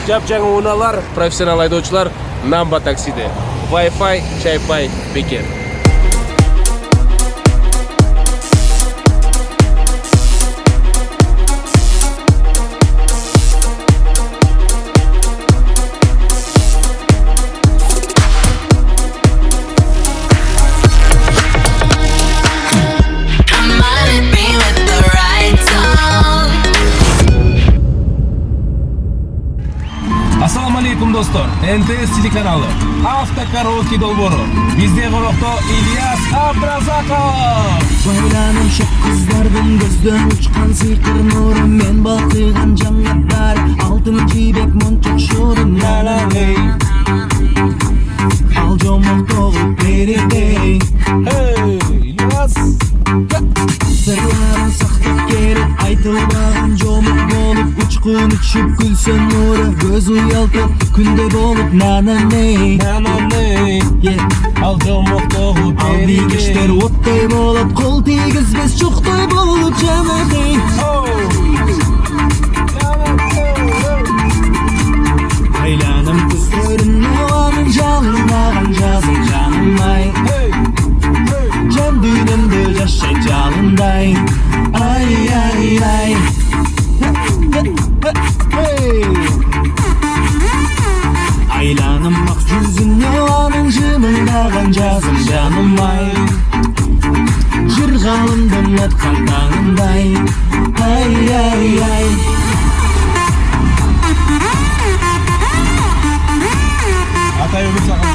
жап-жаңы унаалар, профессионал айдоочулар Намба таксиде. Wi-Fi, чай-пай, бекер. Ассаламу алейкум достор. НТС телеканалы. Автокараоке долбоору. Бизде конокто Ильяс Абдразаков. Байланып шоқ қыздардың көзден ұшқан сиқыр нұры. Мен балқыған жаңаттар, алтын жібек моншақ шорым. Ла-ла-лей, ал жомық тоғып бередей. Ильяс. Сырларын сақтап керек, айтылмаған жомық болып. Ұшқын ұшып күлсен нұры, көз ұялтып күнде болып. На-на-ней, Ал жомық тоғып ал бейгештер оттай болып, қол тигізбес шоқтай болып жанадей. Айланым күздеріне оның жалынаған жазым жаным-ай. Жан дүниемді жашай жалындай. Ай-ай-ай. Айланым ақ жүзіне оның жымыңдаған жазым жаным-ай. Жыр ғалымдың атқан таңындай. Ай-ай-ай. Атай өмір саған.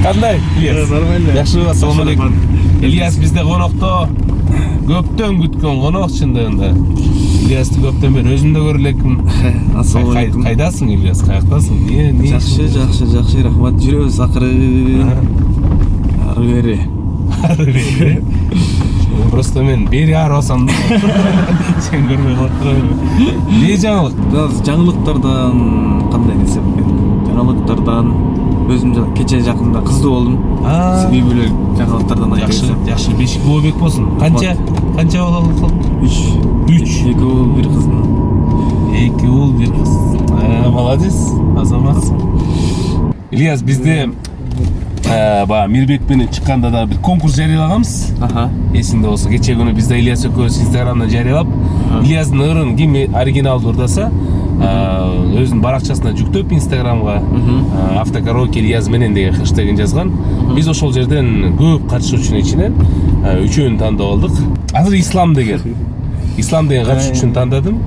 Қандай, Ильяс? Нормально. Жақсы, ассаламу алейкум. Ильяс бізде қонақта. Көптен күткен қонақ шындығында. Ильясты көптен бері өзім де көрлекпін. Ассалаумағалейкум. Қайдасың, Ильяс? Қаяқтасың? Жақсы, рахмат. Жүрөбүз акыры. Ары бери. Просто мен бери ары басам да. Сен көрмей қалып тұрайын. Не жаңалық? Жаңылыктардан кандай десем экен? Жаңылыктардан өзүм кече жакында кыздуу болдум. Себеби эле жаңылыктардан Жақсы, бешик болбек болсын. Қанша бала қалды? 3. 2 уул, 1 кыздын. 2 уул, 1 қыз. Молодец, азамат. Ильяс, бізде Мирбекпенен шыққанда да бір конкурс жариялаганбыз. Есіңде болса, кече күні бізде Ильяс экөөбүз Инстаграмдан жарыялап, Ильястын ырын ким оригиналды ырдаса, өзүнүн баракчасына жүктөп Инстаграмга автокараоке Ильяс менен деген хэштегин жазган. Биз ошол жерден көп катышуучунун ичинен үчөөнү тандап алдык. Азыр Ислам деген катышуучуну тандадым.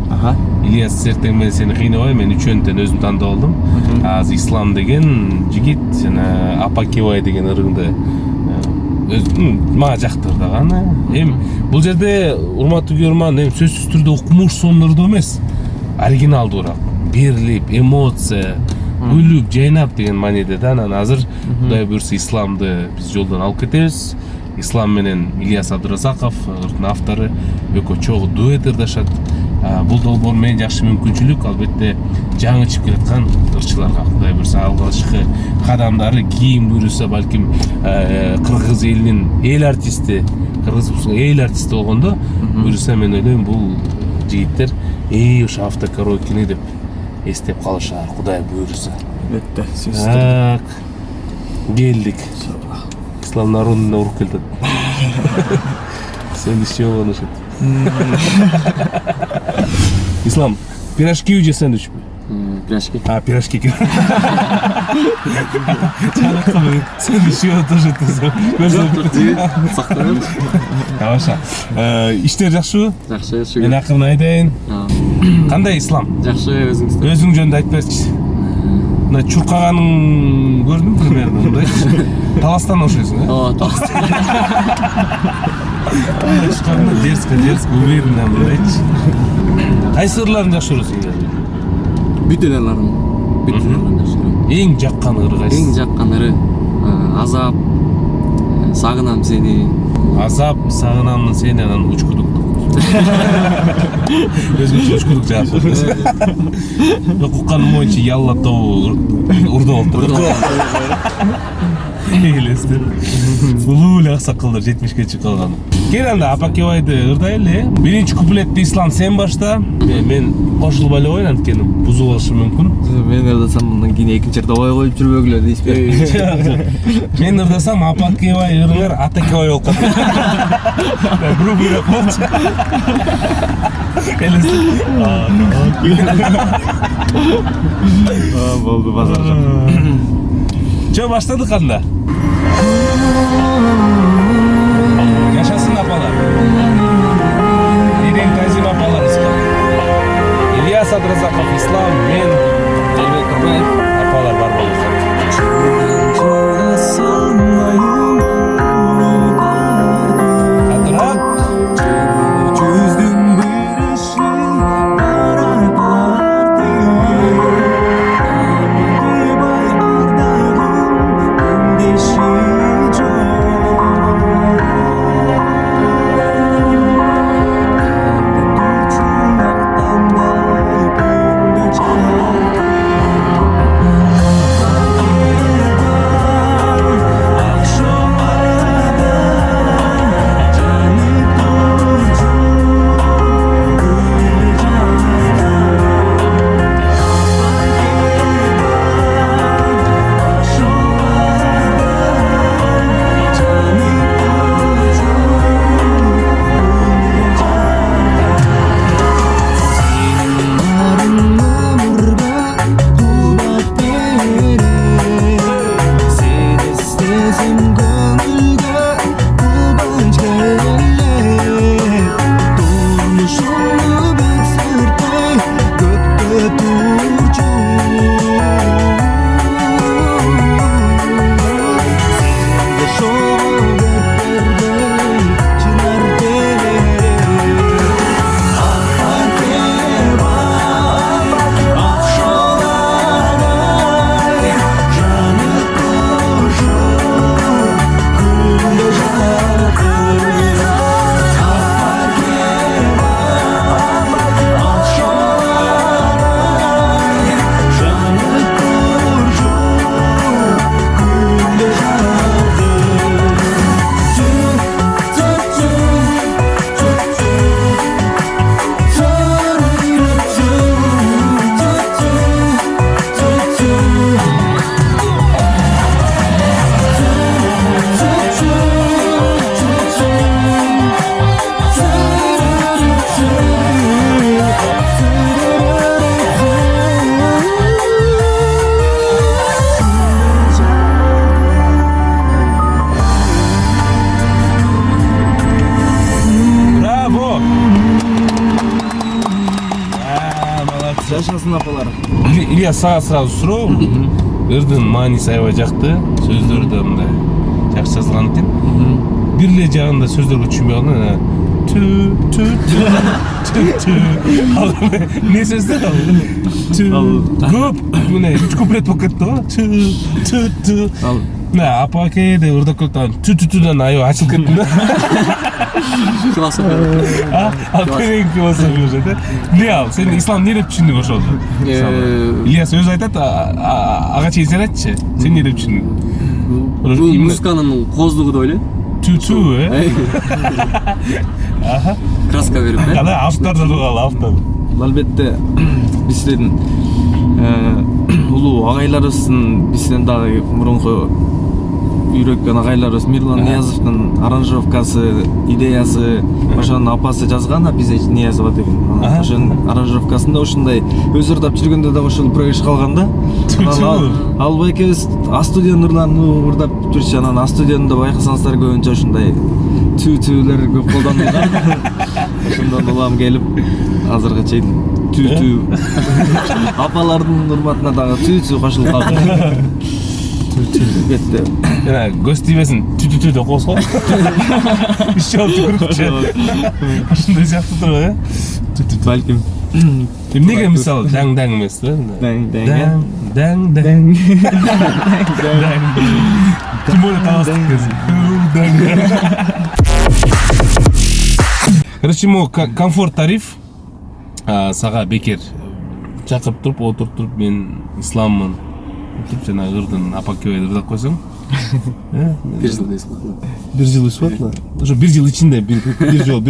Ильяс сертең мен сени кыйнабай, мен үчөөнүтөн өзүм тандап алдым. Азыр Ислам деген жигит жана Апакибай деген ырыңды мага жактырдаган. Бул жерде урматтуу көрөрман, сөзсүз түрдө окумуш сонун эмес. Оригиналдуураак, берилип, эмоция, күлүп, жайнап деген мааниде да. Анан азыр Кудай буйрса Исламды биз жолдон алып кетебиз. Ислам менен Ильяс Абдразаков, ырдын автору, экөө чогуу дуэт ырдашат. Бул долбоор менен жакшы мүмкүнчүлүк, албетте жаңы чыгып келаткан ырчыларга Кудай буйрса алгачкы кадамдары кийин буйрса балким кыргыз элинин эл артисти, кыргыздын эл артисти болгондо буйрса мен ойлойм бул жигиттер ушу автокараокени деп эстеп калышар, Кудай буйрса. Албетте, сөзсүз. Так. Келдик. Ислам народуна уруп келди. Сен иши болушат. Ислам, пирожки жесеңдичпи? Пирожки. Пирожки. Сен иши болушат. Сактанып. Тамаша. Иштер жакшыбы? Жакшы, шүгүр. Мен акырын айтайын. Кандай Ислам? Жакшы, өзүңүз. Өзүң жөнүндө айтып берчи. Мына чуркаганың көрдүм примерно мындай. Таластан окшойсуң, Таластан. Чуркагың дерзко, уверенно мындайчы. Кайсы ырларын жакшы көрөсүң? Бүт ырларын жакшы көрөм. Эң жаккан ыры кайсы? Эң жаккан ыры азап, сагынам сени. Азап, сагынамын сени, анан учкудук. Өзгөчө учкудук жаап берди. Укканым боюнча ялла тобу урду болду. Елестер. Улуу эле аксакалдар 70-ке чыгып калган. Кел анда Апакебайды ырдайлы. Биринчи куплетти Ислам сен башта. Мен кошулбай эле коеюн, анткени бузуп алышы мүмкүн. Мен ырдасам мындан кийин экинчи ырдабай коюп жүрбөгүлөр дейсизби? Мен ырдасам Апакебай ырыңар Атакебай болуп калат. Грубыйраак болчу. Элестер. Болду базар жак. Жо баштадык анда. Жашасын апалар. Ирен Тазим апаларыбызга. Ильяс Абдразаков, Ислам, мен Элбек Турбаев апалар бар болуңуздар. Катыраак. Жашасын апалар. Ильяс, сага сразу суроо. Ырдын мааниси аябай жакты. Сөздөрү да мындай жакшы жазылган экен. Бир эле жагында сөздөргө түшүнбөй калдым. Ал не сөздөр ал? Көп, мына 3 куплет болуп кетти го. Ал Мына Апакебайды ырдап кеткен түтүтүдөн аябай ачылып кеттим да. Ал кереңки болсо уже да. Не ал? Сен Ислам не деп түшүндүң ошолду? Ильяс өзү айтат, ага чейин сен айтчы. Сен не деп түшүндүң? Бул музыканын коздугу да ойлойм. Түтү, Краска берип, Кана автор да тургалы, автор. албетте биздин улуу агайларыбыздын бизден дагы мурунку үйрөткөн агайларыбыз Мирлан Ниязовдун аранжировкасы, идеясы, ошонун апасы жазган, а биз Ниязова деген. Ошонун аранжировкасында ушундай өз ырдап жүргөндө да ошол проект калган да. Албай экебиз астудиянын ырларын ырдап жүрчү, анан астудиянда байкасаңыздар көбүнчө ушундай түтүлөр көп колдонулган. Ошондон улам келип азыркы чейин түтү апалардын урматына дагы түтү кошулуп калды. Кетти. Жана көз тийбесин түтүтү деп койсо. Иш жолу түкүрүпчү. Ошондой сыяктуу турбайбы, э? Балким. Эмнеге мисалы даң эмес да? Даң. Тем более таластык кези. Короче, могу комфорт тариф. Сага бекер чакырып туруп, отуруп туруп, мен Исламмын. Жана ырдын Апакебайды ырдап койсоң, Бир жыл дейсиң го. 1 жыл өсүп атына. Ошо 1 жыл ичинде бир жол.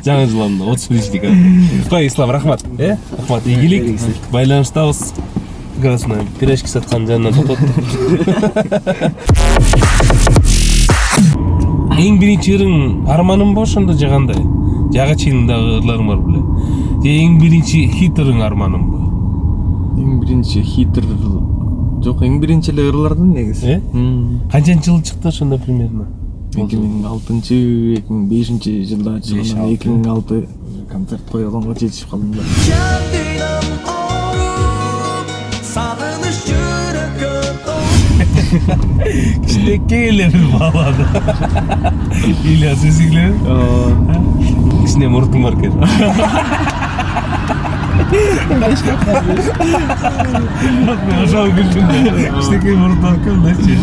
Жаңы жылында 31-дек. Кой, Ислам, рахмат. Рахмат, ийгилик. Байланыштабыз. Красна пирожки саткан жанынан тототтук. Эң биринчи ырың арманым бо ошондо же кандай? Жага чейин дагы ырларың бар беле. Же эң биринчи хит ырың арманым бо? Эң биринчи хитр жок, эң биринчи эле ырлардан негизи. Канчанчы жыл чыкты ошондо примерно? 2006-2005 жылда чыккан 2006 концерт койгонго жетишип калдым да. Кичинекей эле бир бала да. Ильяс эсиңлеби? Кичине муртуң бар экен. Мен ошол күлдүм. Кичинекей муртуң бар экен дачы.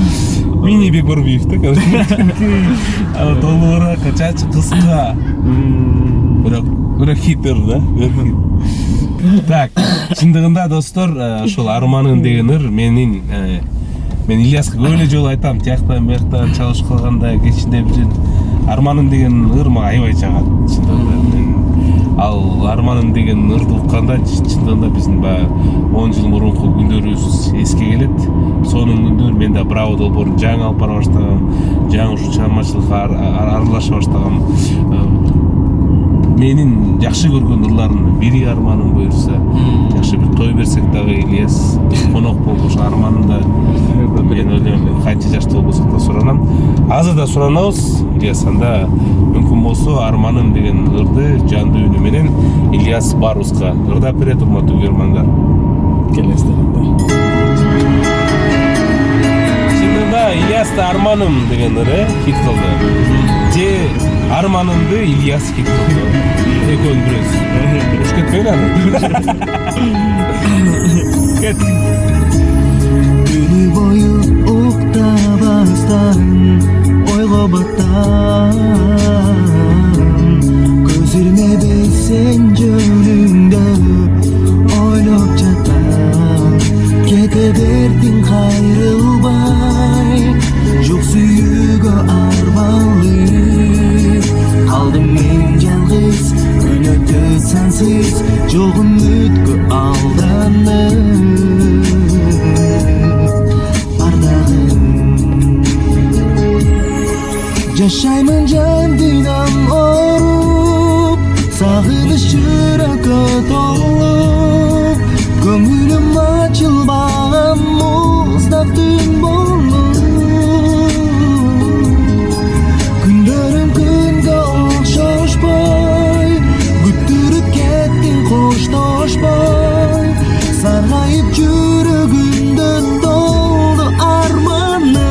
Мини Бекборбиев да, короче. Ала толугураак, чачы кыска. Бирок хитер да. Так, чындыгында достор, ошол арманым деген ыр мен Ильяска көп эле жолу айтам, тияктан бияктан чалыш кылганда кечинде бир арманым деген ыр мага аябай жагат. Чындыгында ал арманым деген ырды укканда чындыгында биздин баягы 10 жыл мурунку күндөрүбүз эске келет. Сонун күндөр мен да Браво долбоорун жаңы алып бара баштагам, жаңы ушу чыгармачылыкка аралаша баштагам. Менин жакшы көргөн ырларымдын бири арманым буюрса, жакшы бир той берсек дагы Ильяс конок болуп ошо арманымда мен ойлойм канча жашта болбосок да суранам. Азыр да суранабыз. Ильяс анда мүмкүн болсо арманым деген ырды жандуу үнү менен Ильяс Баруска ырдап берет, урматтуу көрөрмандар. Келесте. Чындыгында Ильяс арманым деген ыры хит кылды. Же арманымды Ильяс хит кылды. Экөөнү бирөөсү. Уш кетпейин аны. Кет. Күнү бою уктабастан ойго баттам, көз ирмебей сен жөнүңдө ойлоп жатам. Кете бердиң кайрылбай, жок сүйүүгө арбалы. Калдым мен жалгыз, күн өтө сансыз, жок үмүткө алданып. Жашаймын жан дүйнөм оруп, сагыныч жүрөккө толуп, көңүлүм ачылбаган муздак түн болуп. Күндөрүм күнгө окшошпой, күттүрүп кеттиң коштошпой, саргайып жүрөгүмдө толду арманым.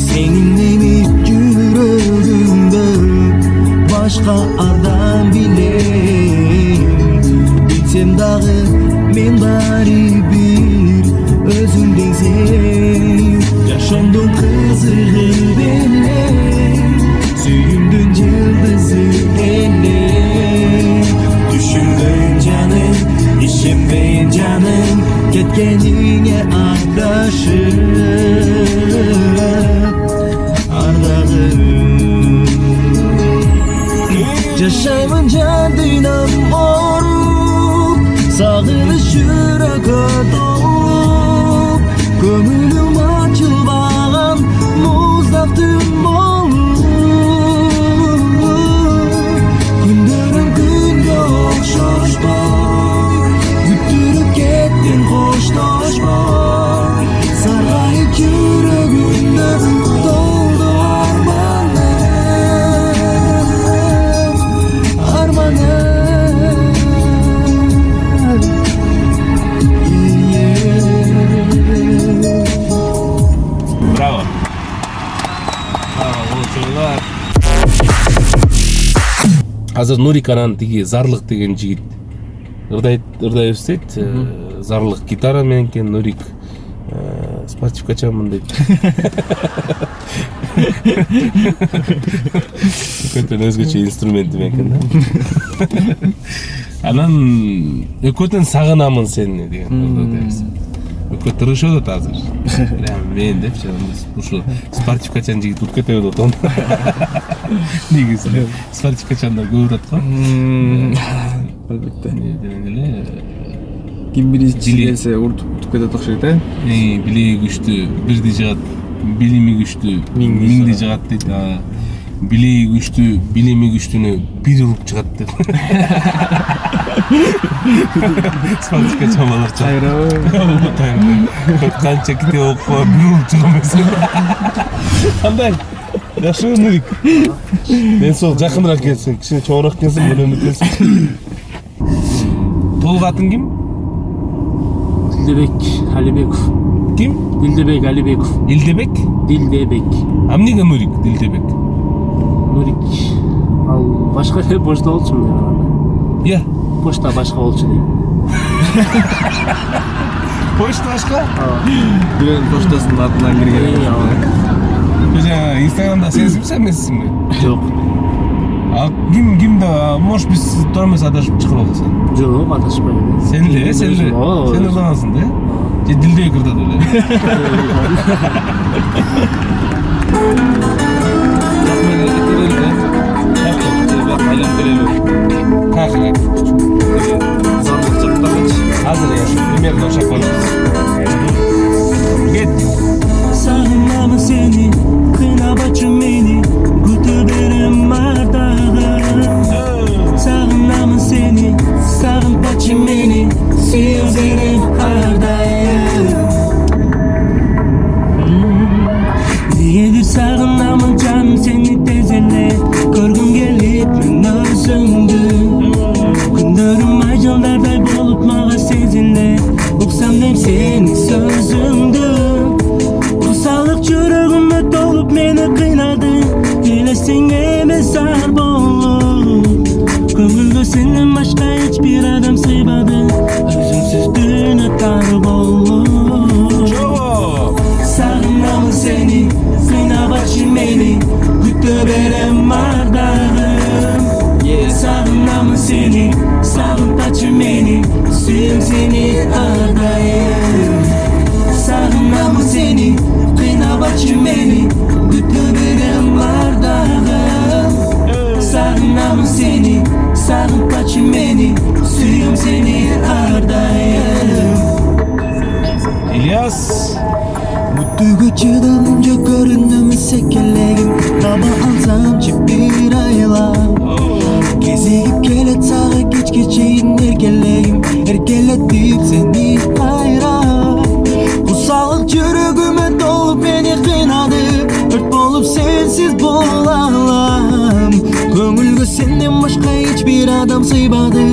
Senin emip жүрөгүңдө башка адам билем, билсем дагы мен баары бир өзүң деңсең. Жашоомдун кызыгы менен, сүйүмдүн жылдызы элем. Түшүнбөйүн жаным, ишенбейин жаным, кеткениңе ардашып, ардагым. Жашаймын жан дүйнөм оруп, сагыныч жүрөккө толуп, көңүлүм ачылбаган муздак түн болуп. Күндөрүм күнгө окшошпой, күттүрүп кеттиң коштошпой, саргайып жүрөгүмдө толду арманым, арманым. Браво. Браво, лучшайлар. Азыр Нуриканан тиги Зарлык деген жигит ырдай берсет. Зарлык гитара менен экен, Нурик спортивкачамын дейт. Өкөтөн өзгөчө инструментим экен да. Анан өкөтөн сагынамын сени деген. Өкөт тырышып атат азыр. Мен депчи ушу спортивкачан жигит өкөтөп атат. Негизи спортивкачандар көп атат го. Албетте. Эле Ким биринчи келсе уртуп кетет окшойт, билеги күчтүү бирди жыгат, билими күчтүү миңди жыгат дейт. Билеги күчтүү, билими күчтүүнү бир уруп чыгат деп. Спортивкачан баларча. Канча китеп окуп бир уруп чыга эмес. Кандай? Жакшы Нурик. Мен сол жакыныраак келсең, кичине чоңураак келсең, бөлөнүп келсең. Толук атың ким? Дилдебек Алибеков. Ким? Дилдебек Алибеков. Илдебек? Дилдебек. Эмнеге Нурик Дилдебек? Нурик. Ал башка эле почта болчумун деп атам. Я. Почта башка болчу дейм. Почта башка? бирөөнүн поштасынын атынан кирген. Жаңа Инстаграмда сенсизби, эмессизби? Жок. Кимде, может биз туура эмес адашып чыгып алсаң? Жок, аташпайм. Сен эле, сен ырдагансың да? Же Дилдебек ырдады эле? Азыр я примерно ошак болобуз. Кет. Сагынамын сени, кыйнабачы мени, күтө берем ар дагы. Сагынамын сени, сагынбачы мени, сүйүп берем ар дайым. Негедир сагынамын жаным сени тез эле, көргүм келип мен өзүңдү. Күндөрүм ай жылдардай болуп мага сезилет, уксам дейм сени сөзүңдү. Курсалык жүрөгүмө толуп мени кыйнады, элестең эмес ар болуп. Көңүлгө сенден башка эч бир адам сыйбады, өзүңсүз дүйнө тар болуп. Сагынамын сени, кыйнабачы мени, күтө берем ар дагы. Сагынамын сени, сагынбачы мени, сүйөм сени ар дайым. Сагынамын сени, кыйнабачы мени, күтө берем ар дагы. Сагынамын сени, сагынбачы мени, сүйөм сени ар дайым. Ильяс. Бүттүгө чыдамым жок, көрүнөм секелегим, таба алсамчы бир айлап. Кезигип келет сага кечке чейин эркелегим, эркелетип сени кайрап. Курсалык жүрөгүмө толуп мени кыйнады, өрт болуп сенсиз бола алам. Көңүлгө сенден башка эч бир адам сыйбады,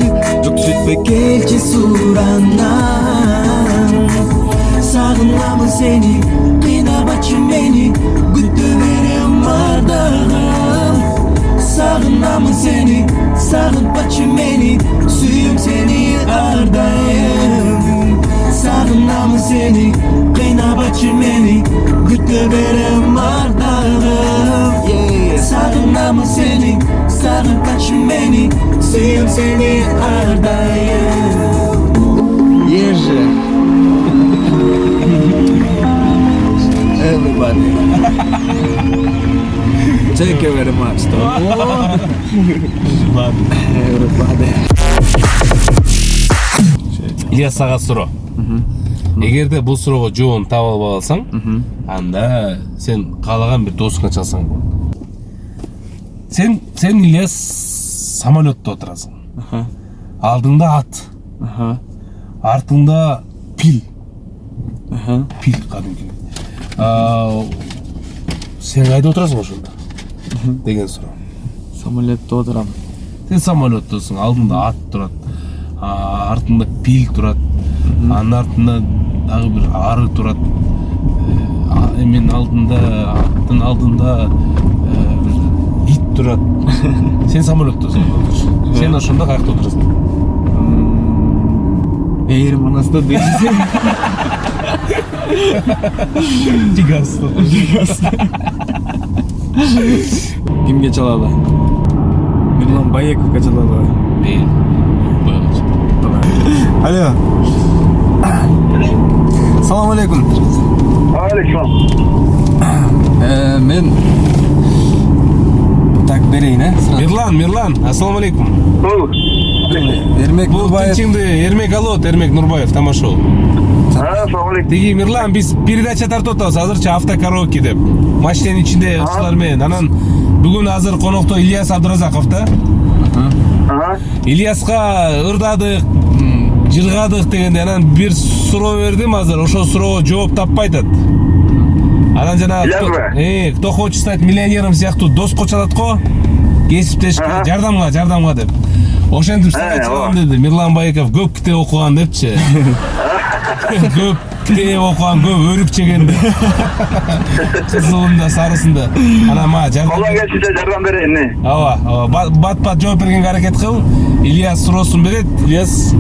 өксүтпө келчи суранам. Сагынамын сени, кыйнабачы мени, күтө берем ар дагы. Сагынамын сени, сагынбачы мени, сүйөм сени ар дайым. Сагынамын сени, кыйнабачы мени, күтө берем ар дагы. Сагынамын сени, сагынбачы мени, сүйөм сени ар дайым. Еже. Everybody. Thank you very much. Everybody. Ильяс сага суроо. Эгерде бул суроого жооп таба албай калсаң, анда сен каалаган бир досуңа чалсаң болот. Сен Ильяс самолетто отурасың. Алдыңда ат. Артыңда пил. Пил кадимки. Сен кайда отурасың ошондо? Деген суроо. Самолетто отурам. Сен самолеттосуң, алдыңда ат турат, артыңда пил турат, анын артында дагы бир ары турат. Эмен аттын алдында бир ит турат. Сен самолеттосуң. Сен ошондо каякта отурасың? Эйр манаста дейсиң. Жигас. Кимге чалалы? Мирлан Баековго чалалы. Değil. Алло. Салам алейкум. Алейкум. Мен так берейин, Мирлан, ассаламу алейкум. Эрмек Бұл Нурбаев. тичиңди Эрмек алот, Эрмек Нурбаев, тамашол. Ассаламу алейкум. Тиги Мирлан, биз передача тартып атабыз азырча автокараоке деп. Машинанын ичинде ыкчылар менен. Анан бүгүн азыр конокто Ильяс Абдыразаков да. Ильяска ырдадык, жыргадык дегенде анан бир суроо бердим азыр, ошол суроого жооп таппай атат. Анан жана кто хочет стать миллионером сыяктуу доско чалат го, кесиптешке жардамга деп. Ошентип сага чалам деди. Мирлан Баеков көп китеп окуган депчи. Көп китеп окуган, көп өрүп жеген деп. Кызылында, сарысында. Анан мага жардам. Колдон келишинче жардам берейин, не? Ооба, бат жооп бергенге аракет кыл. Ильяс суроосун берет. Ильяс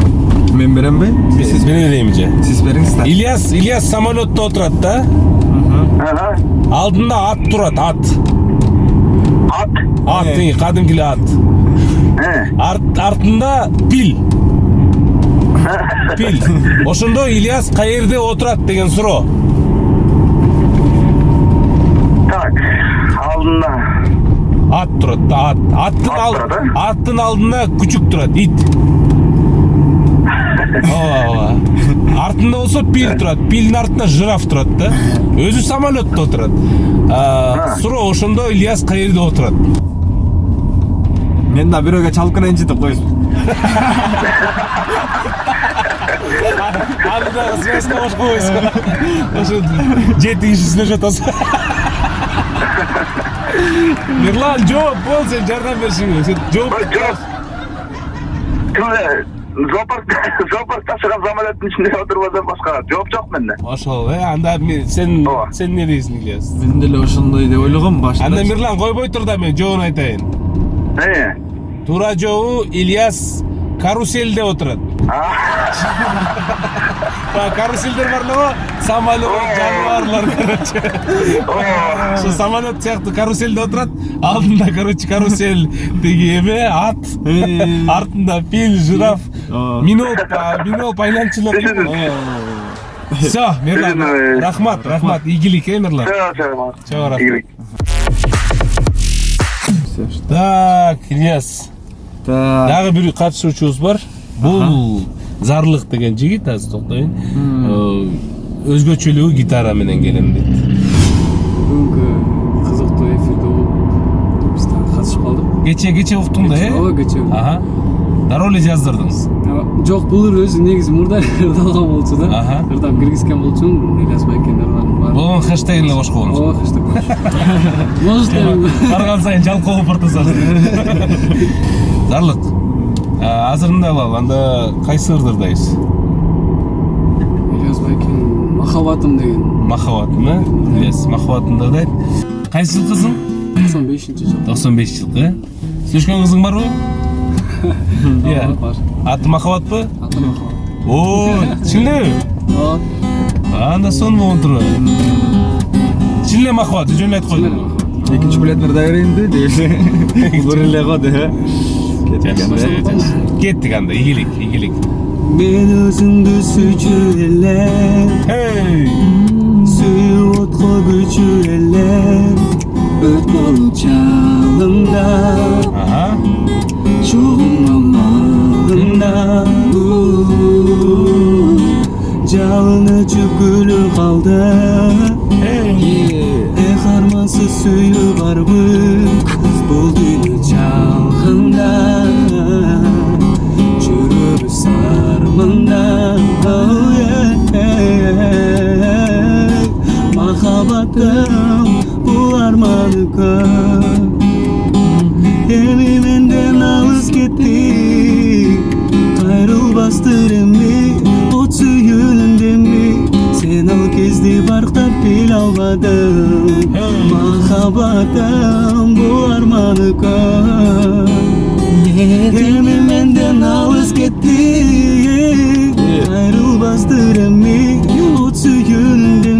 Мен беремби? Сиз бере берейинби же? Сиз бериңиз да. Ильяс самолетто отурат да. Алдында ат турат, ат. Ат, кадимки ат. Артында пил. Ошондо Ильяс каерде отурат деген суроо. Так, алдында Ат турат да, ат. Аттын алдында күчүк турат, ит. Ооба. Артында болсо пил турат. Пилдин артында жираф турат да. Өзү самолетто отурат. Суроо ошондо Ильяс каерде отурат? Мен да бирөөгө чалып көрөйүнчү деп коюш. Аны да связка кош койсун. Ошо жети киши сүйлөшүп атасың. Мирлан, жооп бол, сен жардам беришиң керек. Сен жооп. Зоопарк ташыган самолеттин ичинде отурбадан башка жооп жок менде. Ошол, анда сен не дейсиң, Ильяс? Мен деле ошондой деп ойлогом башында. Анда Мирлан койбой тур да мен жообун айтайын. Туура жообу Ильяс каруселде отурат. Каруселдер бар эле го, самолет, жаныбарлар, короче. Ошо самолет сыяктуу каруселде отурат. Алдында, короче, карусел деги эме, ат. Артында фил, жираф. Миноп айланчылык. Всё, Мирлан, рахмат, ийгилик, Мирлан. Чоң рахмат. Так, Ильяс. Дагы бир катышуучубуз бар. Бул Зарлык деген жигит, азыр токтойн. Өзгөчөлүгү гитара менен келем дейт. Бүгүнкү кызыктуу эфирде биз катышып калдык. Кече уктуң да, Ооба, кече. Дароо эле жаздырдыңыз. Жок, бул өзү негизи мурда ырдалган болчу да. Ырдап киргизген болчумун. Ильяс Байкендер бар. Бул хэштег эле кош коюңуз. Ооба, хэштег. Может, барган сайын жалкоого пыртасасыз. Зарлык. Азырында алалы, анда кайсы ырдырдайбыз? Ильяс Байкен махаббатым деген. Махаббатым, Ильяс махаббатымды ырдайт. Кайсы жылкысың? 95-жыл. 95-жылкы. Сүйлөшкөн кызың барбы? Бар. Аты махаббатпы? Аты махаббат. Оо, чын элеби? Ооба. Анда сон болуп турбайбы? Чын эле махаббат, жөн эле айтып койдум. Экинчи билетин ырдай берейинби дейли. Бир эле го де. Кеттик анда, ийгилик. Мен өзүңдү сүйчү элем, сүйүп отко күчү элем, өт болуп жалында, чогумамагында, жалыны чүкүлү калды, армансыз сүйүү барбы, бул дүйнө жалгында. Махаббатым бул арманы көп, эми менден алыс кетти, кайрылбастыр эми от сүйүүнүнденби, сен ал кезде барктап биле албадың. Махаббатым бул арманы көп, эми менден алыс кетти, кайрылбастыр эми от сүйүүнүнденби,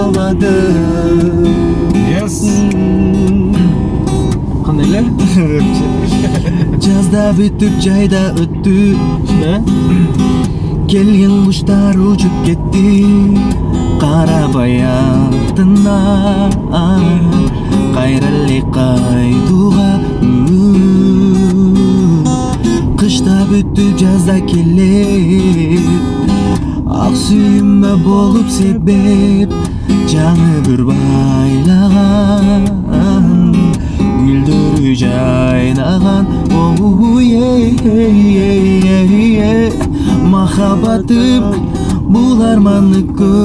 албадым. Yes. Кандай эле? Жазда бүтүп жайда өттү, келген куштар учуп кетти карабай артына, кайра эле кайтууга. Кышта бүтүп жазда келет, ак сүйүмө болуп себеп, жаңы бүр байлаган, гүлдөрү жайнаган. Махаббатым бул армандыкы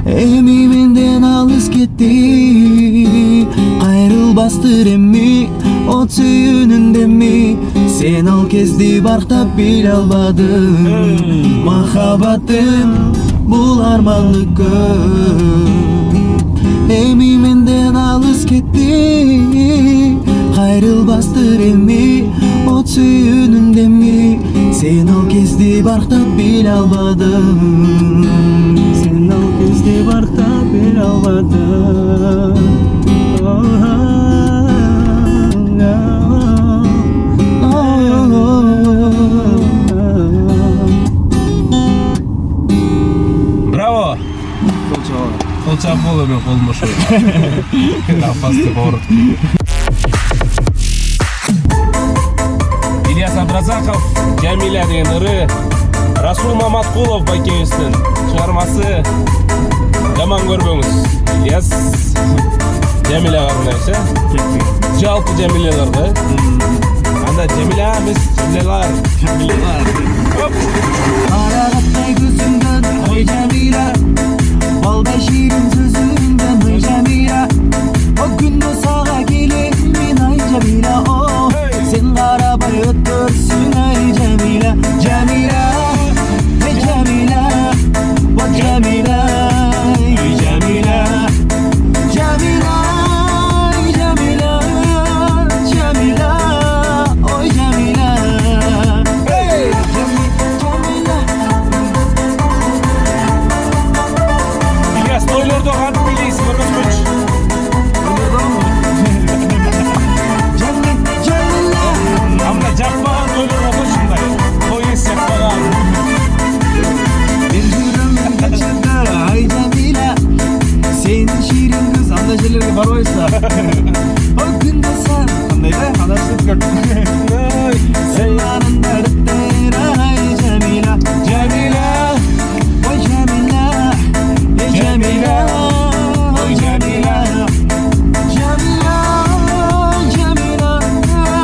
эми менден алыс кетти, кайрылбастыр эми от сүйүүнүн деми. Сен ал кезди бактап биле албадың. Махаббатым бул армандыкы эми менден алыс кетти, кайрылбастыр эми от сүйүүнүн деми. Сен ал кезде бактап биле албадың. Сен ал кезде бактап биле албадың. Браво. Колчап болу мен колума ошо. Опасный поворот. Ильяс Абдразаков, Жамиля деген ыры, Расул Маматкулов байкебиздин чыгармасы. Жаман көрбөңүз. Ильяс Жамиляга карайбыз, жалпы Жамиляларга. Анда Жамиля эмес, Жамилялар. Арагаттай көзүңдөн ой Жамиля, балдай ширин сөзүңдөн ой Жамиля. О күндө сага келемин ай Жамиля, о сен карабай өтөрсүң ай Жамиля. Жамиля, эй Жамиля, о Жамиля, эй Жамиля. Жамиля, эй Жамиля, Жамиля, ой Жамиля. Эй Жамиля. Ильяс, тойлордо кантип бийлейсиң, көргөзгүчү. Амна жакпаган тойлорго койчундай. Той эс жакпаган. Мен жүрөмүн качында ай Жамиля, сенин ширин көз андай жерлерге барбайсың. О күндө сен кандай да адашып көрдүң. Сен жанымда өттөр ай Жамиля. Жамиля, ой Жамиля, эй Жамиля, ой Жамиля. Жамиля, Жамиля,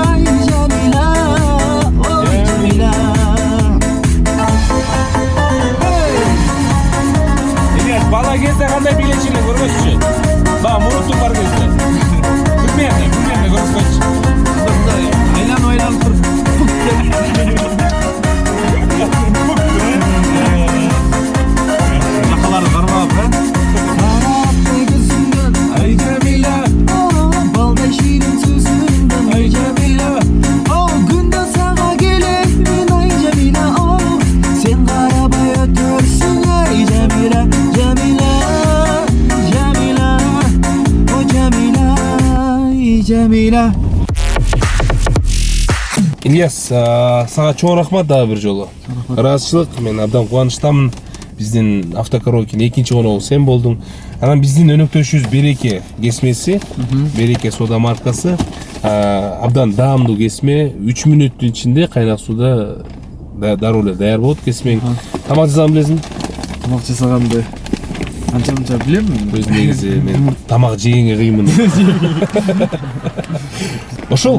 ай Жамиля, ой Жамиля. Ильяс, бала кезде кандай бийлечиң көргөзчү. Баа мурутуң бар кезде. Примерно көргөзгүчү. Ойланып туруп Жакаларды кармап, караптай көзүңдөн ай Жамиля, балдай ширин сөзүңдөн ай Жамиля. О күндө сага келемин ай Жамиля, о сен карабай өтөрсүң ай Жамиля. Жамиля, Жамиля, о Жамиля, ай Жамиля. Ильяс, сага чоң рахмат дагы бир жолу. Ыраазычылык, мен абдан кубанычтамын. Биздин автокараокенин экинчи коногу сен болдуң. Анан биздин өнөктөшүбүз Береке кесмеси, Береке сода маркасы. Абдан даамдуу кесме, 3 мүнөттүн ичинде кайнак сууда дароо эле даяр болот кесмең. Тамак жасаган билесиң? тамак жасаганды анча билем. Өз негизи мен тамак жегенге кыймын. Ошол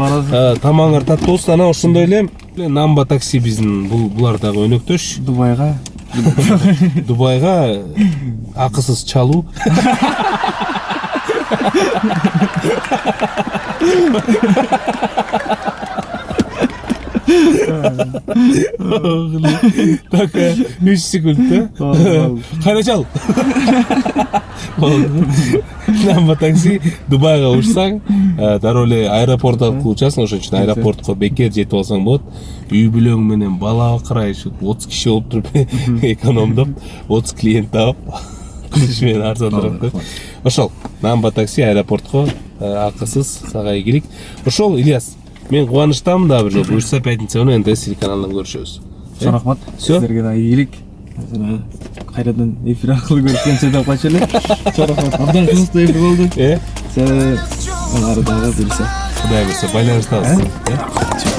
тамагыңар таттуу болсун. Анан ошондой эле Намба такси биздин булар дагы өнөктөш. Дубайга акысыз чалуу. Так, 3 секунд да? Кайра чал. Намба такси Дубайга учсаң, дароо эле аэропорт аркылуу учасың, ошон үчүн аэропортко бекер жетип алсаң болот. Үй бүлөң менен бала бакырайчы 30 киши болуп туруп экономдоп 30 клиент алып килиш менен арзаныраак. Ошол Намба такси аэропортко акысыз сага ийгилик. Ошол Ильяс, мен кубанычтамын да бир жолу. Буюрса пятница күнү НТС телеканалынан көрүшөбүз. Чоң рахмат. Всё. Сиздерге да ийгилик. Кайрадан эфир аркылуу көрүшкөнчө деп кайчу эле. Чоң рахмат. Абдан кызыктуу эфир болду. Ары дагы буйрса. Кудай буйрса байланыштабыз.